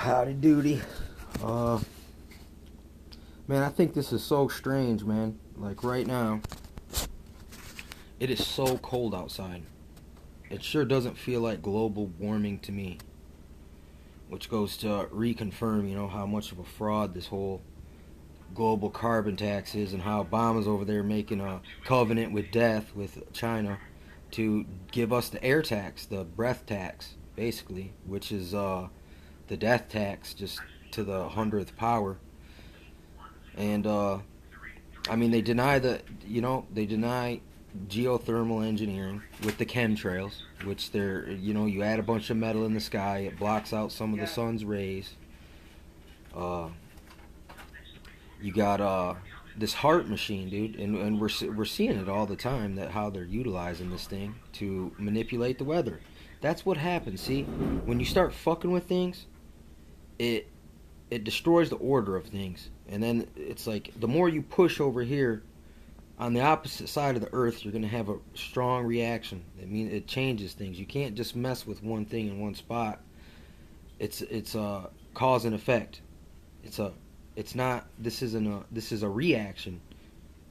Howdy doody. Uh, Man, I think this is so strange, man. Like right now, it is so cold outside. It sure doesn't feel like global warming to me. Which goes to reconfirm, how much of a fraud this whole global carbon tax is, and how Obama's over there making a covenant with death with China to give us the air tax, the breath tax, basically, which is the death tax just to the 100th power. And I mean, they deny geothermal engineering with the chemtrails, which you add a bunch of metal in the sky, it blocks out some of the sun's rays. Uh, you got this HARP machine, dude, and we're seeing it all the time, that how they're utilizing this thing to manipulate the weather. That's what happens. See, when you start fucking with things, it destroys the order of things. And then it's like the more you push over here on the opposite side of the earth, you're going to have a strong reaction. I mean, it changes things. You can't just mess with one thing in one spot. It's a cause and effect. This is a reaction.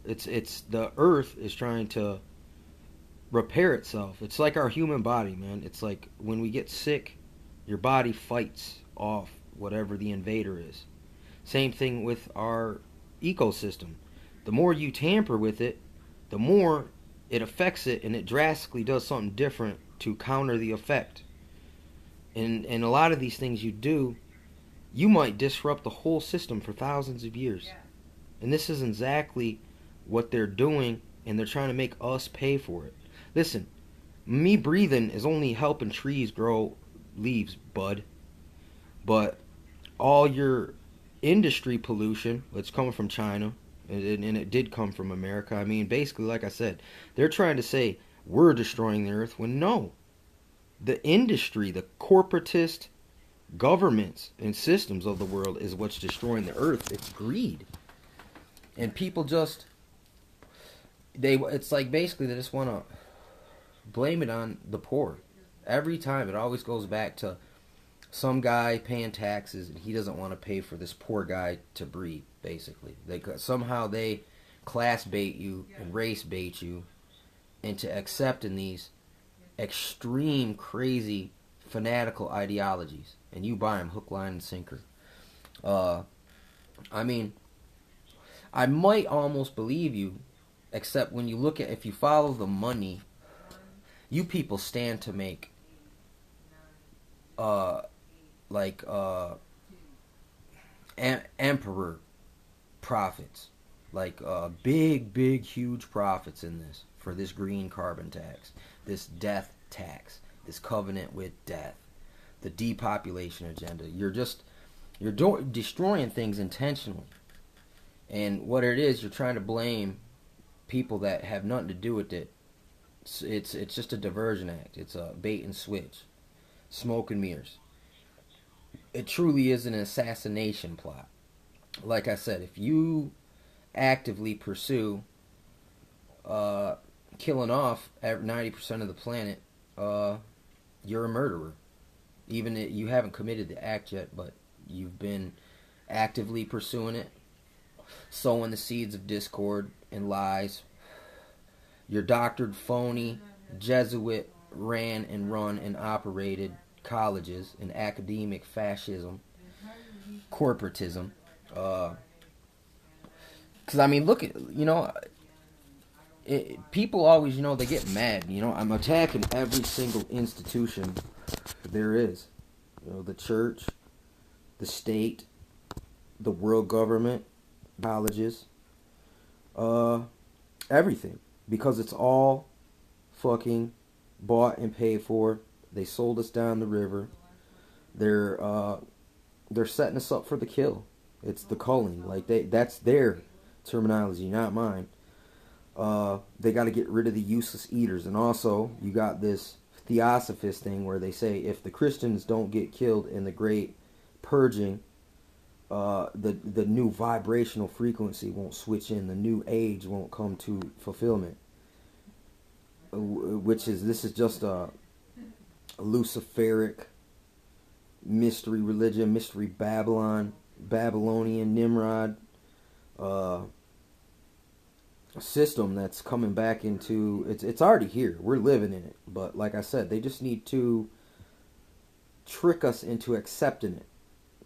It's the earth is trying to repair itself. It's like our human body, man. It's like when we get sick, your body fights off whatever the invader is. Same thing with our ecosystem. The more you tamper with it, the more it affects it, and it drastically does something different to counter the effect. And a lot of these things you do, you might disrupt the whole system for thousands of years. And this is exactly what they're doing, and they're trying to make us pay for it. Listen, me breathing is only helping trees grow leaves, bud. But all your industry pollution, it's coming from China, and it did come from America. I mean, basically, like I said, they're trying to say we're destroying the earth, when no. The industry, the corporatist governments and systems of the world is what's destroying the earth. It's greed. And people it's like basically they just want to blame it on the poor. Every time it always goes back to some guy paying taxes, and he doesn't want to pay for this poor guy to breathe, basically. Somehow they class bait you and race bait you into accepting these extreme, crazy, fanatical ideologies. And you buy them hook, line, and sinker. I mean, I might almost believe you, except when you look at, if you follow the money, you people stand to make emperor profits, like big huge profits in this, for this green carbon tax, this death tax, this covenant with death, the depopulation agenda. You're destroying things intentionally, and what it is, you're trying to blame people that have nothing to do with it. It's just a diversion act. It's a bait and switch, smoke and mirrors. It truly is an assassination plot. Like I said, if you actively pursue killing off 90% of the planet, you're a murderer. Even if you haven't committed the act yet, but you've been actively pursuing it, sowing the seeds of discord and lies. Your doctored, phony, Jesuit ran and run and operated colleges and academic fascism, corporatism. Because I mean, look at, people always, they get mad. I'm attacking every single institution there is. The church, the state, the world government, colleges, everything. Because it's all fucking bought and paid for. They sold us down the river. They're setting us up for the kill. It's the culling. Like that's their terminology, not mine. They got to get rid of the useless eaters. And also, you got this theosophist thing where they say if the Christians don't get killed in the great purging, the new vibrational frequency won't switch in. The new age won't come to fulfillment. This is just a luciferic mystery religion, mystery Babylonian Nimrod system that's coming back into it's already here. We're living in it, but like I said, they just need to trick us into accepting it.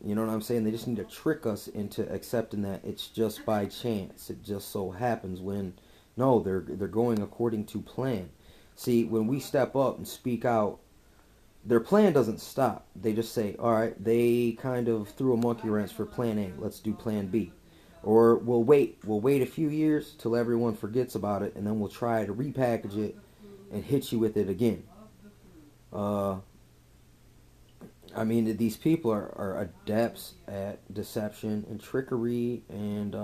You know what I'm saying? They just need to trick us into accepting that it's just by chance. It just so happens when no, they're going according to plan. See, when we step up and speak out, their plan doesn't stop. They just say, all right, they kind of threw a monkey wrench for plan A. Let's do plan B. Or we'll wait a few years till everyone forgets about it, and then we'll try to repackage it and hit you with it again. I mean, these people are adepts at deception and trickery and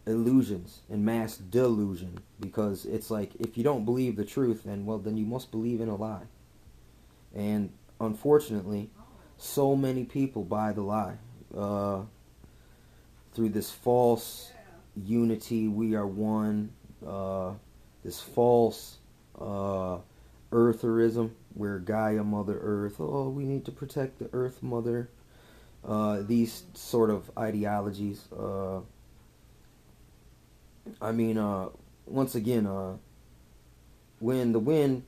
illusions and mass delusion, because it's like, if you don't believe the truth, then you must believe in a lie. And unfortunately, so many people buy the lie through this false unity, we are one, this false eartherism, where Gaia, Mother Earth, oh, we need to protect the Earth Mother, these sort of ideologies. I mean, once again, when the wind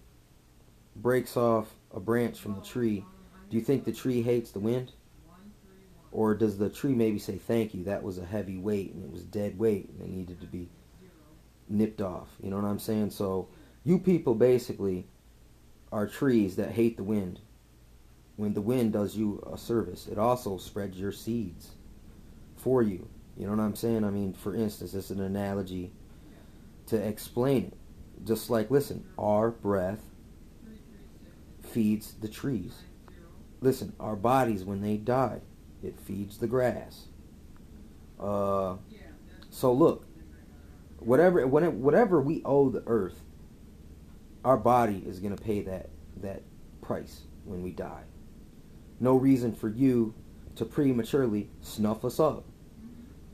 breaks off a branch from the tree, do you think the tree hates the wind? Or does the tree maybe say, thank you, that was a heavy weight, and it was dead weight, and it needed to be nipped off? You know what I'm saying? So, you people basically are trees that hate the wind. When the wind does you a service, it also spreads your seeds for you. You know what I'm saying? I mean, for instance, it's an analogy to explain it. Just like, listen, our breath feeds the trees. Listen, our bodies, when they die, it feeds the grass. So look, whatever we owe the earth, our body is going to pay that price when we die. No reason for you to prematurely snuff us up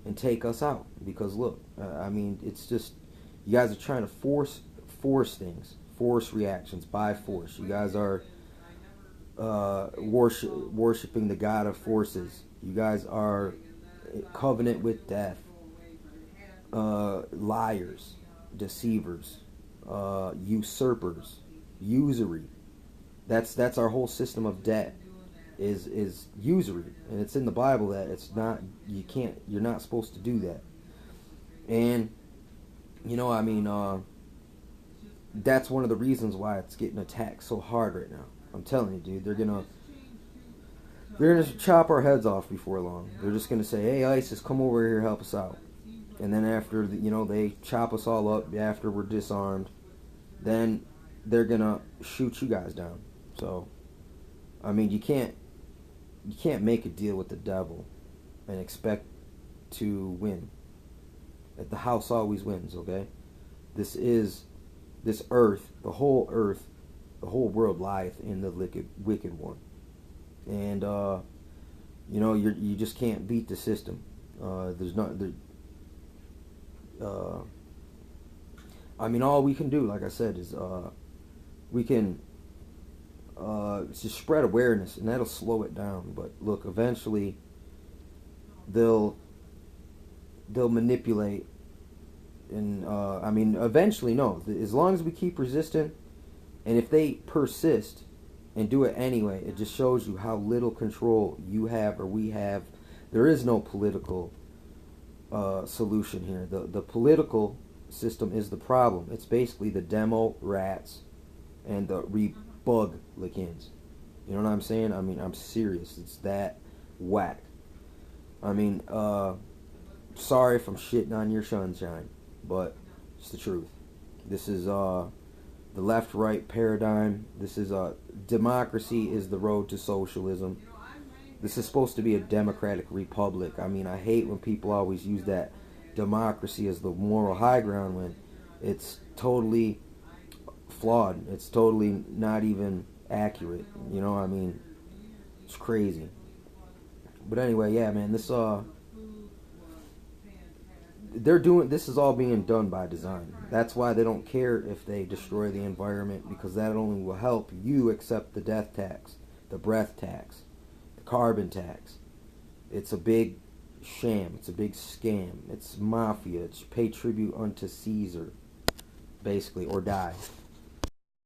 and take us out. Because look, I mean, it's just, you guys are trying to force things, force reactions by force. You guys are worshiping the god of forces. You guys are covenant with death, liars, deceivers, usurpers, usury. That's our whole system of debt is usury, and it's in the Bible that it's not, you're not supposed to do that. And you know, I mean, that's one of the reasons why it's getting attacked so hard right now. I'm telling you, dude, they're gonna chop our heads off before long. They're just gonna say, hey, ISIS, come over here, help us out. And then after, they chop us all up, after we're disarmed, then they're gonna shoot you guys down. So, I mean, you can't make a deal with the devil and expect to win. The house always wins, okay? This earth, the whole world lieth in the wicked one. And you just can't beat the system. I mean, all we can do, like I said, is we can just spread awareness, and that'll slow it down. But look, eventually they'll manipulate, and I mean, eventually, no. As long as we keep resisting, and if they persist and do it anyway, it just shows you how little control you have or we have. There is no political solution here. The political system is the problem. It's basically the demo rats and the Republicans. You know what I'm saying? I mean, I'm serious. It's that whack. I mean, sorry if I'm shitting on your sunshine, but it's the truth. This is the left-right paradigm. This is democracy is the road to socialism. This is supposed to be a democratic republic. I mean, I hate when people always use that democracy as the moral high ground when it's totally flawed. It's totally not even accurate. You know, I mean, it's crazy. But anyway, yeah, man, this is all being done by design. That's why they don't care if they destroy the environment, because that only will help you accept the death tax, the breath tax, the carbon tax. It's a big sham. It's a big scam. It's mafia. It's pay tribute unto Caesar, basically, or die.